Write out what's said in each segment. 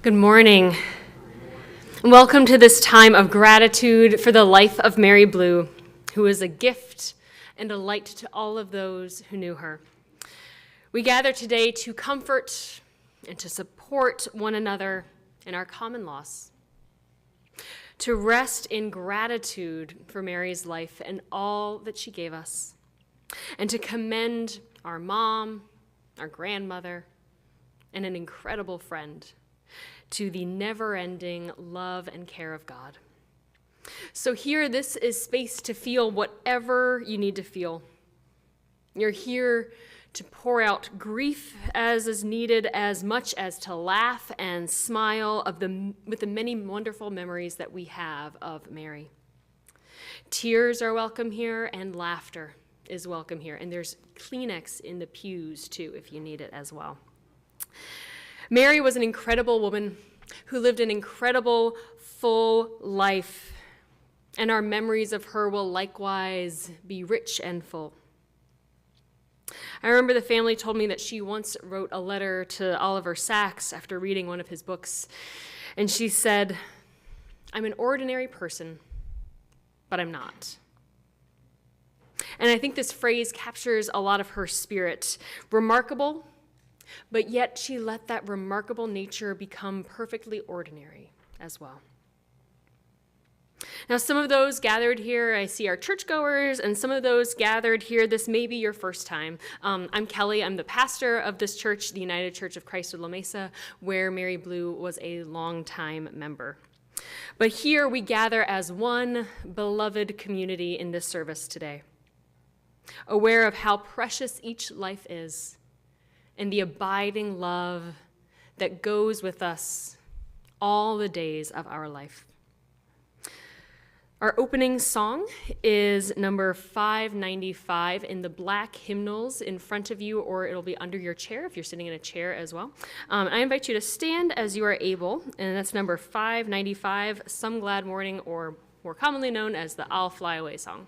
Good morning. Welcome to this time of gratitude for the life of Mary Blue, who is a gift and a light to all of those who knew her. We gather today to comfort and to support one another in our common loss, to rest in gratitude for Mary's life and all that she gave us, and to commend our mom, our grandmother, and an incredible friend to the never-ending love and care of God. So here, this is space to feel whatever you need to feel. You're here to pour out grief as is needed, as much as to laugh and smile with the many wonderful memories that we have of Mary. Tears are welcome here, and laughter is welcome here. And there's Kleenex in the pews, too, if you need it as well. Mary was an incredible woman who lived an incredible, full life, and our memories of her will likewise be rich and full. I remember the family told me that she once wrote a letter to Oliver Sacks after reading one of his books, and she said, "I'm an ordinary person, but I'm not." And I think this phrase captures a lot of her spirit. Remarkable, but yet she let that remarkable nature become perfectly ordinary as well. Now, some of those gathered here, I see our churchgoers, and some of those gathered here, this may be your first time. I'm Kelly. I'm the pastor of this church, the United Church of Christ of La Mesa, where Mary Blue was a longtime member. But here we gather as one beloved community in this service today, aware of how precious each life is, and the abiding love that goes with us all the days of our life. Our opening song is number 595 in the black hymnals in front of you, or it'll be under your chair if you're sitting in a chair as well. I invite you to stand as you are able, and that's number 595, Some Glad Morning, or more commonly known as the I'll Fly Away song.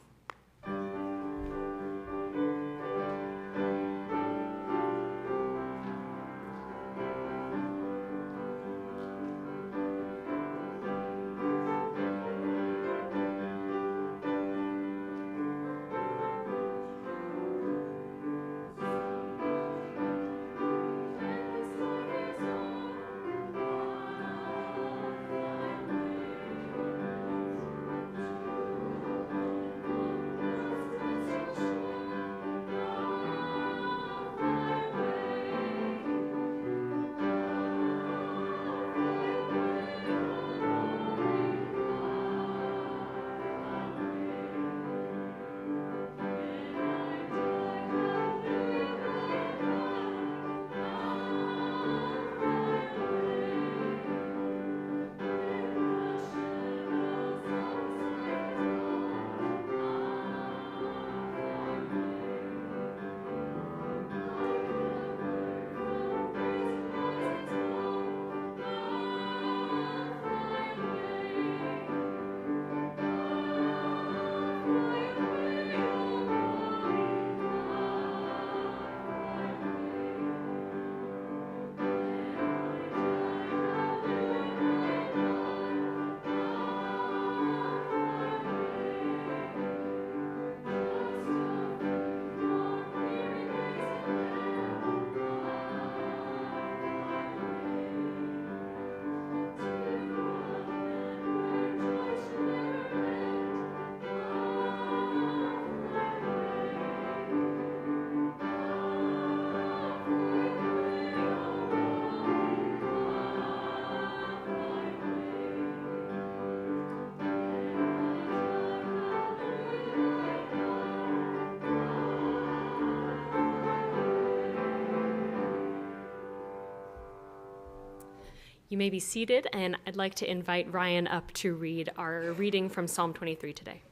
You may be seated, and I'd like to invite Ryan up to read our reading from Psalm 23 today.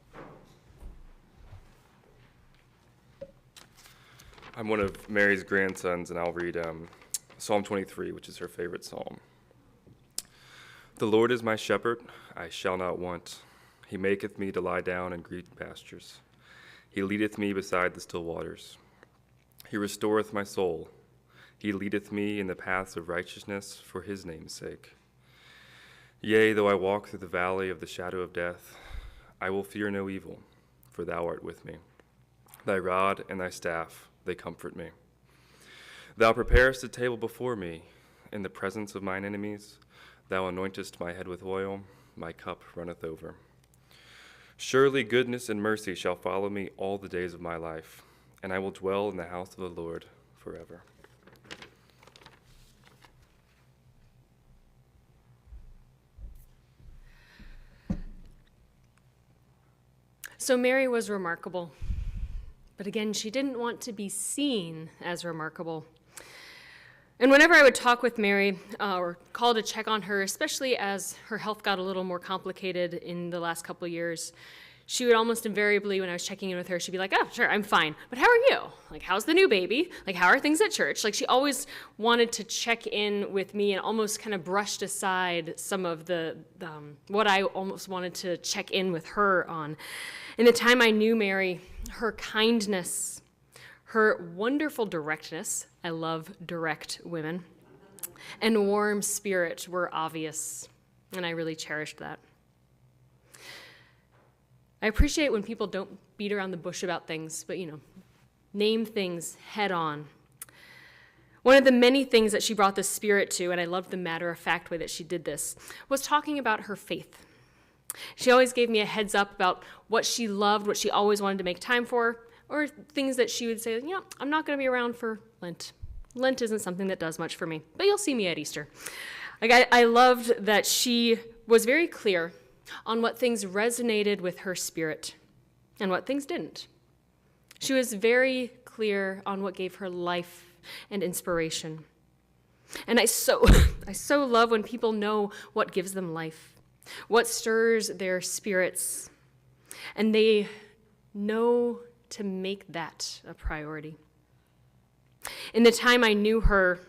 I'm one of Mary's grandsons, and I'll read Psalm 23, which is her favorite psalm. The Lord is my shepherd, I shall not want. He maketh me to lie down in green pastures. He leadeth me beside the still waters. He restoreth my soul. He leadeth me in the paths of righteousness for his name's sake. Yea, though I walk through the valley of the shadow of death, I will fear no evil, for thou art with me. Thy rod and thy staff, they comfort me. Thou preparest a table before me in the presence of mine enemies. Thou anointest my head with oil, my cup runneth over. Surely goodness and mercy shall follow me all the days of my life, and I will dwell in the house of the Lord forever. So Mary was remarkable, but again, she didn't want to be seen as remarkable. And whenever I would talk with Mary or call to check on her, especially as her health got a little more complicated in the last couple of years, she would almost invariably, when I was checking in with her, she'd be like, oh, sure, I'm fine. But how are you? Like, how's the new baby? Like, how are things at church? Like, she always wanted to check in with me and almost kind of brushed aside some of the what I almost wanted to check in with her on. In the time I knew Mary, her kindness, her wonderful directness, I love direct women, and warm spirit were obvious, and I really cherished that. I appreciate when people don't beat around the bush about things, but, name things head on. One of the many things that she brought the spirit to, and I loved the matter-of-fact way that she did this, was talking about her faith. She always gave me a heads up about what she loved, what she always wanted to make time for, or things that she would say, I'm not going to be around for Lent. Lent isn't something that does much for me, but you'll see me at Easter. I loved that she was very clear on what things resonated with her spirit and what things didn't. She was very clear on what gave her life and inspiration. And I so love when people know what gives them life, what stirs their spirits, and they know to make that a priority. In the time I knew her,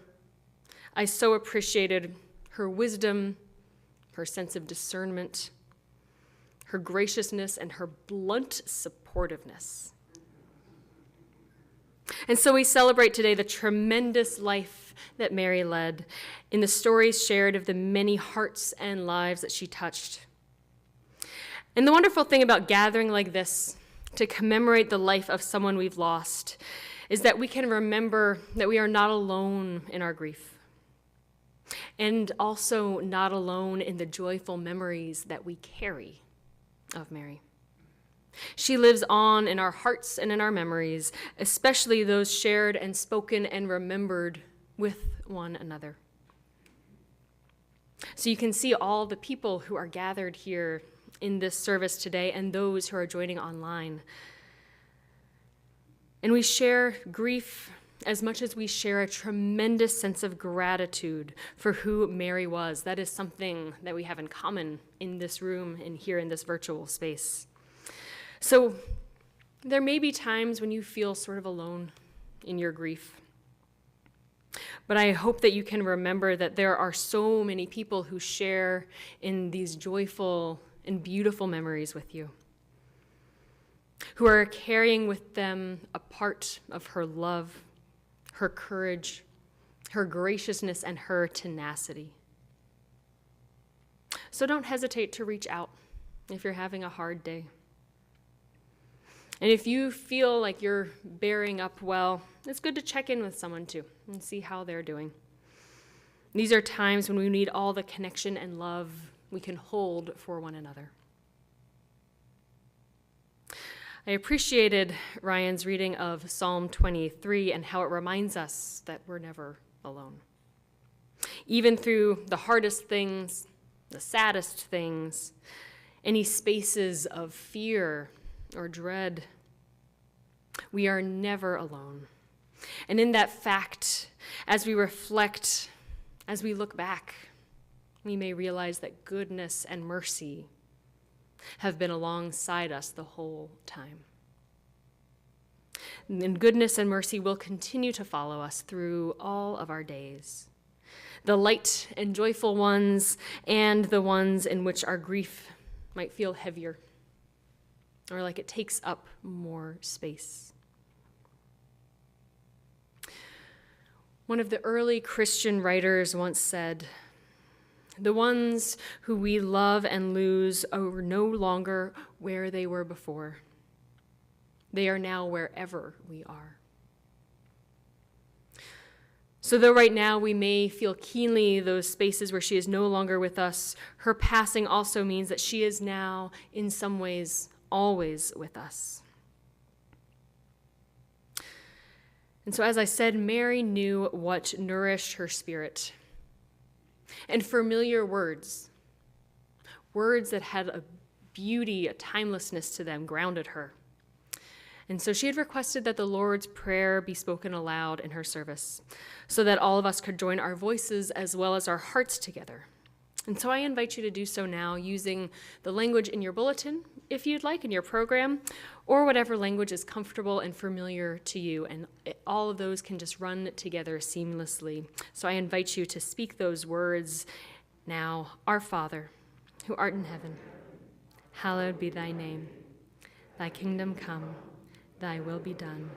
I so appreciated her wisdom, her sense of discernment, her graciousness, and her blunt supportiveness. And so we celebrate today the tremendous life that Mary led in the stories shared of the many hearts and lives that she touched. And the wonderful thing about gathering like this to commemorate the life of someone we've lost is that we can remember that we are not alone in our grief, and also not alone in the joyful memories that we carry of Mary. She lives on in our hearts and in our memories, especially those shared and spoken and remembered with one another. So you can see all the people who are gathered here in this service today and those who are joining online. And we share grief as much as we share a tremendous sense of gratitude for who Mary was. That is something that we have in common in this room and here in this virtual space. So there may be times when you feel sort of alone in your grief. But I hope that you can remember that there are so many people who share in these joyful and beautiful memories with you, who are carrying with them a part of her love, her courage, her graciousness, and her tenacity. So don't hesitate to reach out if you're having a hard day. And if you feel like you're bearing up well, it's good to check in with someone too and see how they're doing. These are times when we need all the connection and love we can hold for one another. I appreciated Ryan's reading of Psalm 23 and how it reminds us that we're never alone. Even through the hardest things, the saddest things, any spaces of fear or dread, we are never alone. And in that fact, as we reflect, as we look back, we may realize that goodness and mercy have been alongside us the whole time. And goodness and mercy will continue to follow us through all of our days, the light and joyful ones and the ones in which our grief might feel heavier or like it takes up more space. One of the early Christian writers once said, The ones who we love and lose are no longer where they were before. They are now wherever we are. So though right now we may feel keenly those spaces where she is no longer with us, her passing also means that she is now, in some ways, always with us. And so as I said, Mary knew what nourished her spirit. And familiar words, words that had a beauty, a timelessness to them, grounded her. And so she had requested that the Lord's Prayer be spoken aloud in her service, so that all of us could join our voices as well as our hearts together. And so I invite you to do so now using the language in your bulletin, if you'd like, in your program, or whatever language is comfortable and familiar to you. And all of those can just run together seamlessly. So I invite you to speak those words now. Our Father, who art in heaven, hallowed be thy name. Thy kingdom come. Thy will be done,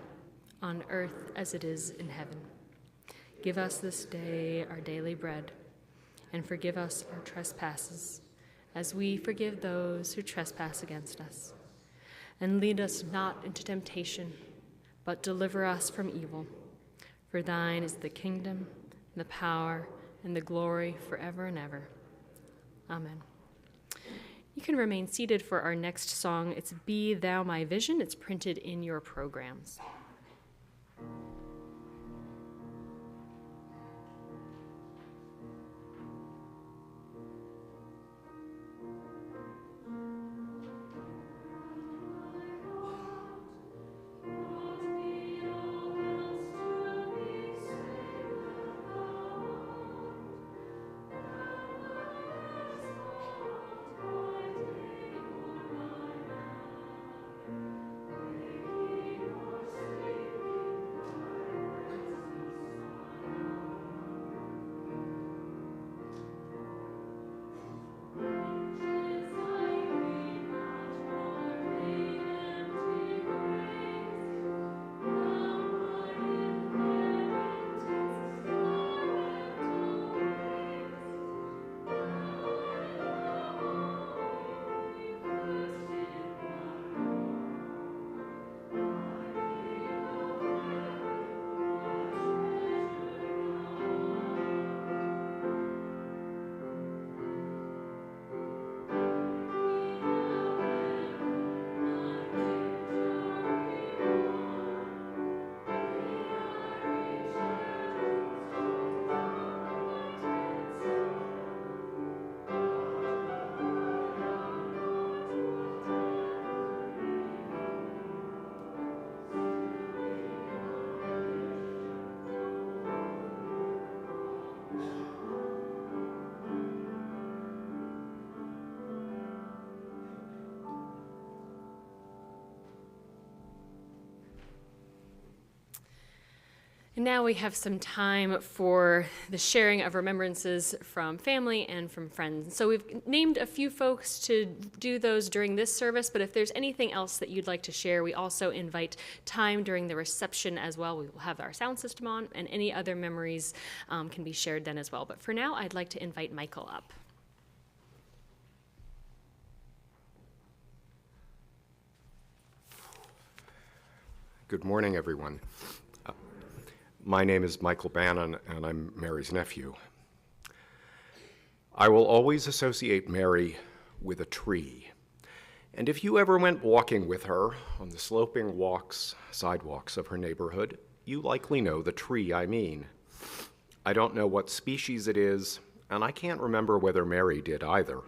on earth as it is in heaven. Give us this day our daily bread, and forgive us our trespasses, as we forgive those who trespass against us. And lead us not into temptation, but deliver us from evil. For thine is the kingdom, and the power, and the glory forever and ever. Amen. You can remain seated for our next song. It's Be Thou My Vision. It's printed in your programs. And now we have some time for the sharing of remembrances from family and from friends. So we've named a few folks to do those during this service, but if there's anything else that you'd like to share, we also invite time during the reception as well. We will have our sound system on, and any other memories can be shared then as well. But for now, I'd like to invite Michael up. Good morning, everyone. My name is Michael Bannon, and I'm Mary's nephew. I will always associate Mary with a tree. And if you ever went walking with her on the sloping sidewalks of her neighborhood, you likely know the tree I mean. I don't know what species it is, and I can't remember whether Mary did either.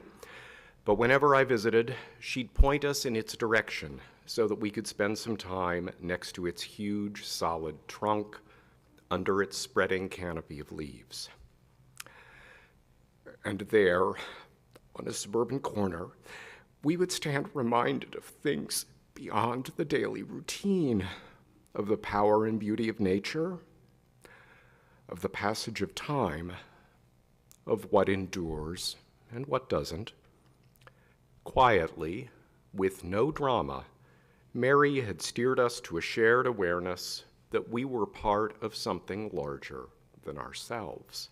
But whenever I visited, she'd point us in its direction so that we could spend some time next to its huge, solid trunk, under its spreading canopy of leaves. And there, on a suburban corner, we would stand reminded of things beyond the daily routine, of the power and beauty of nature, of the passage of time, of what endures and what doesn't. Quietly, with no drama, Mary had steered us to a shared awareness that we were part of something larger than ourselves.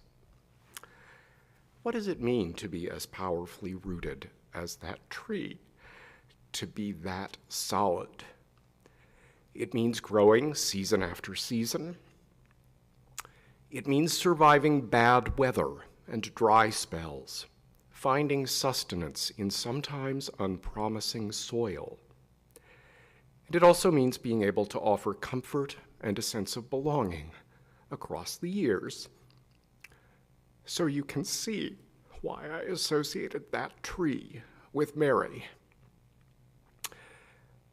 What does it mean to be as powerfully rooted as that tree? To be that solid? It means growing season after season. It means surviving bad weather and dry spells, finding sustenance in sometimes unpromising soil. And it also means being able to offer comfort and a sense of belonging across the years. So you can see why I associated that tree with Mary.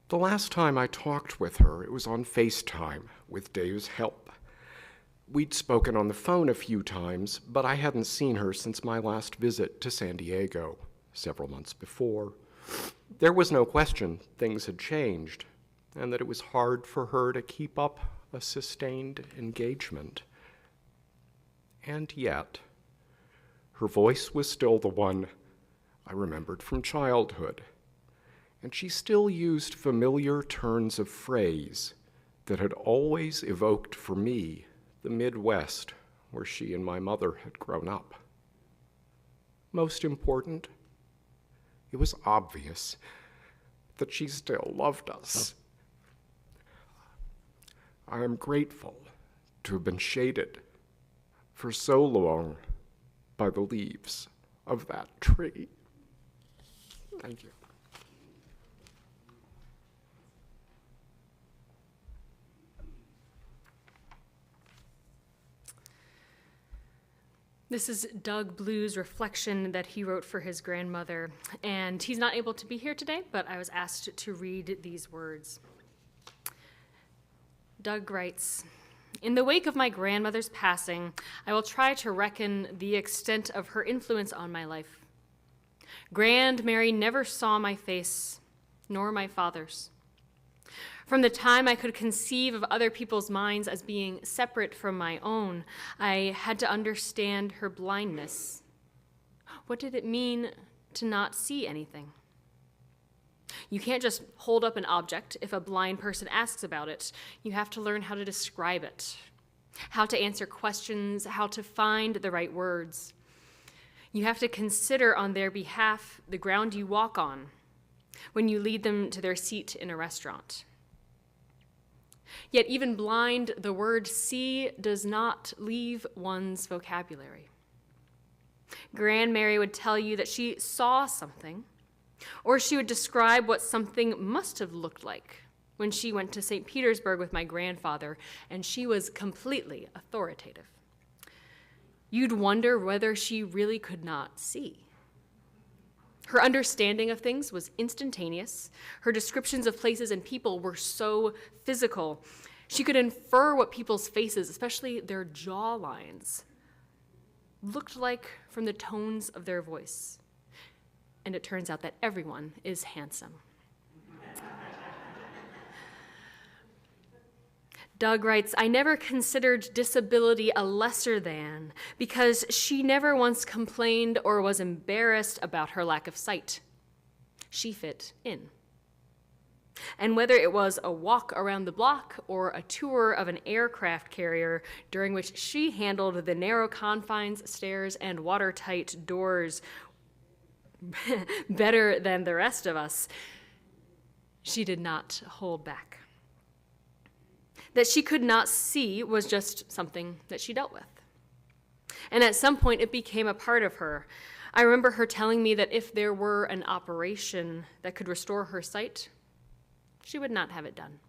The last time I talked with her, it was on FaceTime with Dave's help. We'd spoken on the phone a few times, but I hadn't seen her since my last visit to San Diego several months before. There was no question things had changed, and that it was hard for her to keep up a sustained engagement. And yet, her voice was still the one I remembered from childhood, and she still used familiar turns of phrase that had always evoked for me the Midwest where she and my mother had grown up. Most important, it was obvious that she still loved us. I am grateful to have been shaded for so long by the leaves of that tree. Thank you. This is Doug Blue's reflection that he wrote for his grandmother, and he's not able to be here today, but I was asked to read these words. Doug writes, "In the wake of my grandmother's passing, I will try to reckon the extent of her influence on my life. Grand Mary never saw my face, nor my father's. From the time I could conceive of other people's minds as being separate from my own, I had to understand her blindness. What did it mean to not see anything? You can't just hold up an object if a blind person asks about it. You have to learn how to describe it, how to answer questions, how to find the right words. You have to consider on their behalf the ground you walk on when you lead them to their seat in a restaurant. Yet even blind, the word see does not leave one's vocabulary. Grand Mary would tell you that she saw something, or she would describe what something must have looked like when she went to St. Petersburg with my grandfather, and she was completely authoritative. You'd wonder whether she really could not see. Her understanding of things was instantaneous. Her descriptions of places and people were so physical. She could infer what people's faces, especially their jaw lines, looked like from the tones of their voice. And it turns out that everyone is handsome. Doug writes, "I never considered disability a lesser than because she never once complained or was embarrassed about her lack of sight. She fit in. And whether it was a walk around the block or a tour of an aircraft carrier during which she handled the narrow confines, stairs, and watertight doors better than the rest of us, she did not hold back. That she could not see was just something that she dealt with. And at some point, it became a part of her. I remember her telling me that if there were an operation that could restore her sight, she would not have it done.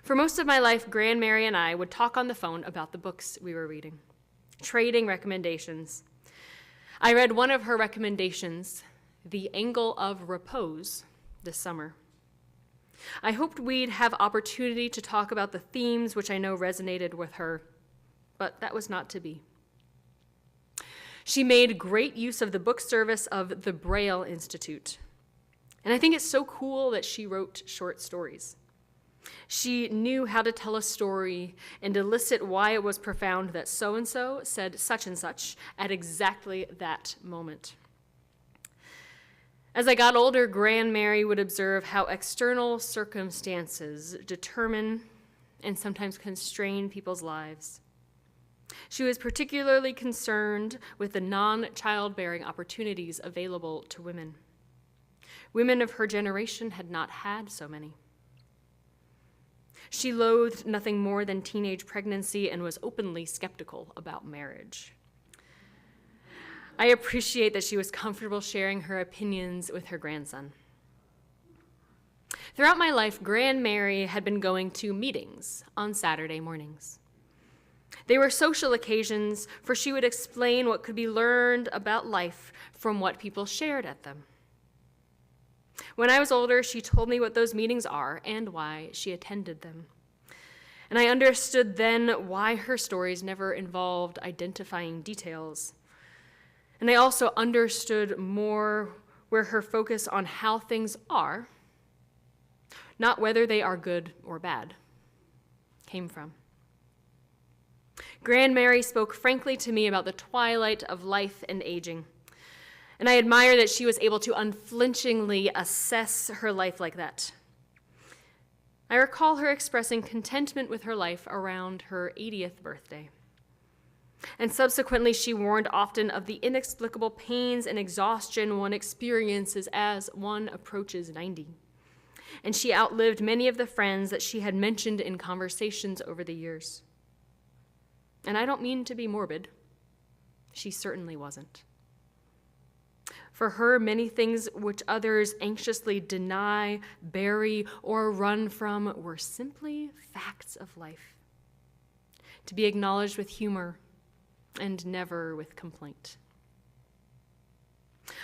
For most of my life, Grand Mary and I would talk on the phone about the books we were reading, trading recommendations. I read one of her recommendations, The Angle of Repose, this summer. I hoped we'd have opportunity to talk about the themes which I know resonated with her, but that was not to be. She made great use of the book service of the Braille Institute, and I think it's so cool that she wrote short stories. She knew how to tell a story and elicit why it was profound that so-and-so said such and such at exactly that moment. As I got older, Grand Mary would observe how external circumstances determine and sometimes constrain people's lives. She was particularly concerned with the non-childbearing opportunities available to women. Women of her generation had not had so many. She loathed nothing more than teenage pregnancy and was openly skeptical about marriage. I appreciate that she was comfortable sharing her opinions with her grandson. Throughout my life, Grand Mary had been going to meetings on Saturday mornings. They were social occasions, for she would explain what could be learned about life from what people shared at them. When I was older, she told me what those meetings are and why she attended them. And I understood then why her stories never involved identifying details. And I also understood more where her focus on how things are, not whether they are good or bad, came from. Grand Mary spoke frankly to me about the twilight of life and aging, and I admire that she was able to unflinchingly assess her life like that. I recall her expressing contentment with her life around her 80th birthday. And subsequently, she warned often of the inexplicable pains and exhaustion one experiences as one approaches 90. And she outlived many of the friends that she had mentioned in conversations over the years. And I don't mean to be morbid. She certainly wasn't. For her, many things which others anxiously deny, bury, or run from were simply facts of life, to be acknowledged with humor and never with complaint.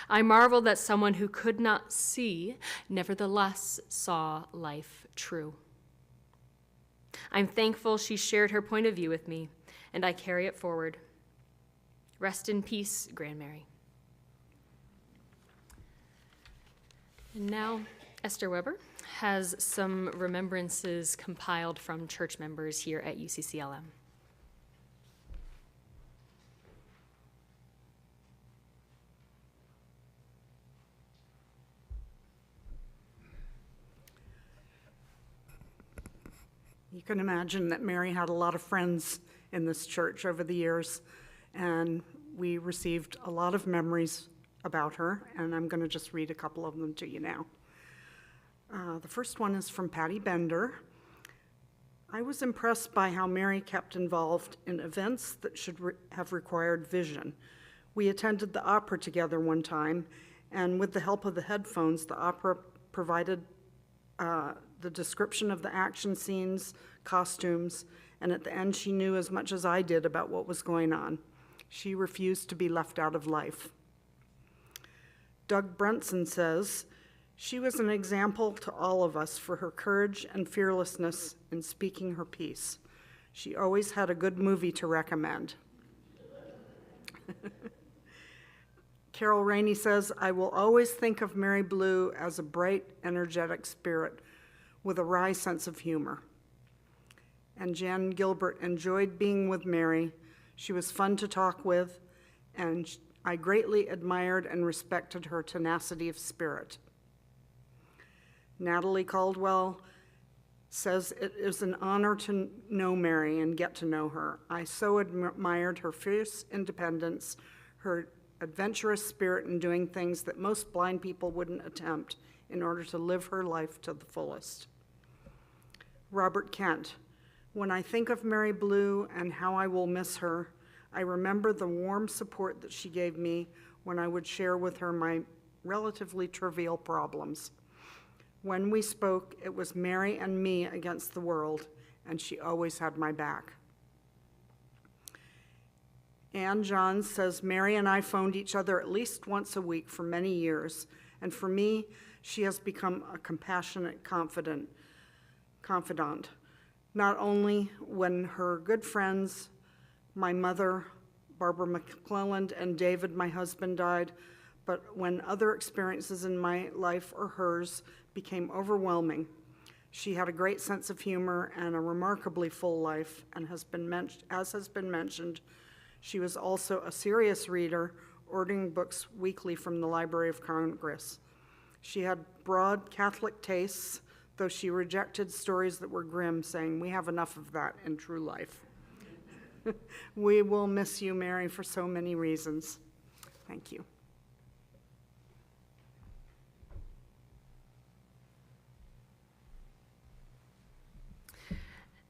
I marveled that someone who could not see nevertheless saw life true. I'm thankful she shared her point of view with me, and I carry it forward. Rest in peace, Grand Mary. And now, Esther Weber has some remembrances compiled from church members here at UCCLM. You can imagine that Mary had a lot of friends in this church over the years, and we received a lot of memories about her, and I'm going to just read a couple of them to you now. The first one is from Patty Bender. I was impressed by how Mary kept involved in events that should have required vision. We attended the opera together one time, and with the help of the headphones, the opera provided the description of the action scenes, costumes, and at the end she knew as much as I did about what was going on. She refused to be left out of life. Doug Brunson says, she was an example to all of us for her courage and fearlessness in speaking her piece. She always had a good movie to recommend. Carol Rainey says, I will always think of Mary Blue as a bright, energetic spirit with a wry sense of humor. And Jan Gilbert enjoyed being with Mary. She was fun to talk with, and I greatly admired and respected her tenacity of spirit. Natalie Caldwell says, it is an honor to know Mary and get to know her. I so admired her fierce independence, her adventurous spirit in doing things that most blind people wouldn't attempt in order to live her life to the fullest. Robert Kent, when I think of Mary Blue and how I will miss her, I remember the warm support that she gave me when I would share with her my relatively trivial problems. When we spoke, it was Mary and me against the world, and she always had my back. Ann Johns says, Mary and I phoned each other at least once a week for many years, and for me, she has become a compassionate confidant, not only when her good friends, my mother, Barbara McClelland, and David, my husband, died, but when other experiences in my life or hers became overwhelming. She had a great sense of humor and a remarkably full life, and as has been mentioned, she was also a serious reader, ordering books weekly from the Library of Congress. She had broad Catholic tastes, though she rejected stories that were grim, saying, we have enough of that in true life. We will miss you, Mary, for so many reasons. Thank you.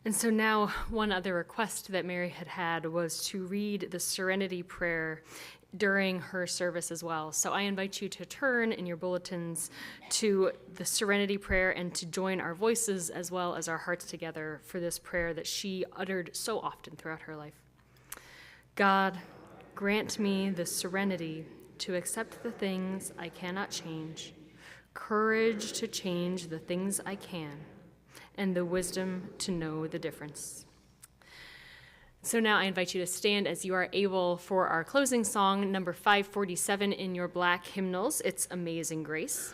And so now, one other request that Mary had had was to read the Serenity Prayer during her service as well. So I invite you to turn in your bulletins to the Serenity Prayer and to join our voices as well as our hearts together for this prayer that she uttered so often throughout her life. God, grant me the serenity to accept the things I cannot change, courage to change the things I can, and the wisdom to know the difference. So now I invite you to stand as you are able for our closing song, number 547 in your black hymnals. It's Amazing Grace.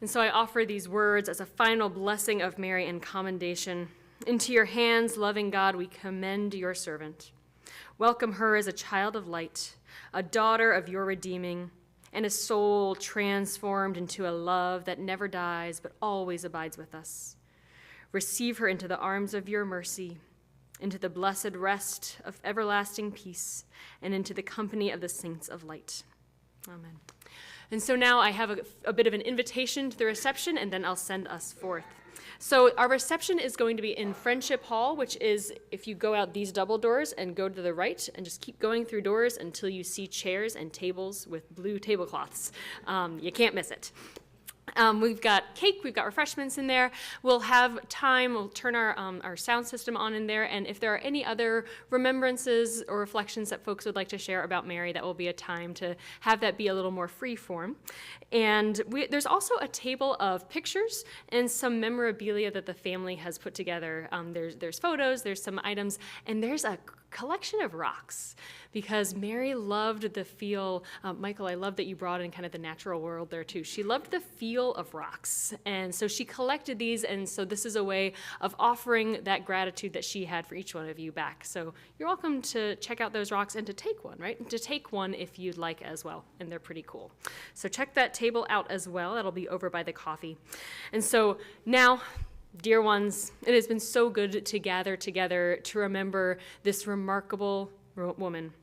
And so I offer these words as a final blessing of Mary and commendation. Into your hands, loving God, we commend your servant. Welcome her as a child of light, a daughter of your redeeming, and a soul transformed into a love that never dies but always abides with us. Receive her into the arms of your mercy into the blessed rest of everlasting peace, and into the company of the saints of light. Amen. And so now I have a bit of an invitation to the reception, and then I'll send us forth. So our reception is going to be in Friendship Hall, which is if you go out these double doors and go to the right and just keep going through doors until you see chairs and tables with blue tablecloths. You can't miss it. We've got cake, we've got refreshments in there. We'll have time, we'll turn our sound system on in there, and if there are any other remembrances or reflections that folks would like to share about Mary, that will be a time to have that be a little more free form. And there's also a table of pictures and some memorabilia that the family has put together. There's photos, there's some items, and there's a collection of rocks, because Mary loved the feel, Michael, I love that you brought in kind of the natural world there too. She loved the feel of rocks, and so she collected these, and so this is a way of offering that gratitude that she had for each one of you back. So you're welcome to check out those rocks and to take one, right? And to take one if you'd like as well, and they're pretty cool. So check that table out as well. That'll be over by the coffee. And so now, dear ones, it has been so good to gather together to remember this remarkable woman.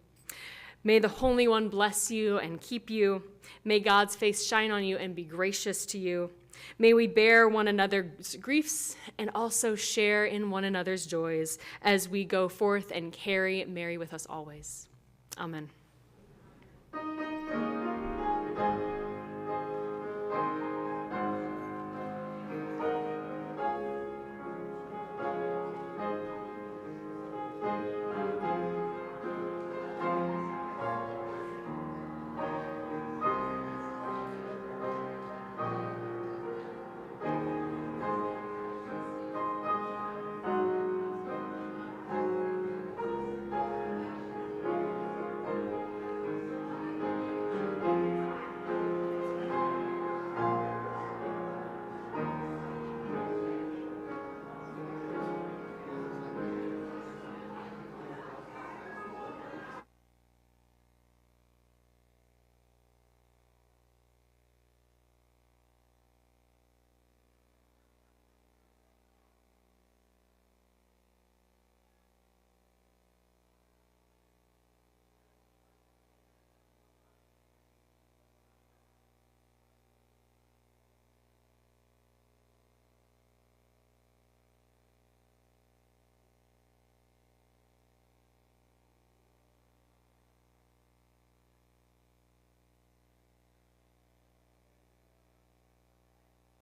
May the Holy One bless you and keep you. May God's face shine on you and be gracious to you. May we bear one another's griefs and also share in one another's joys as we go forth and carry Mary with us always. Amen.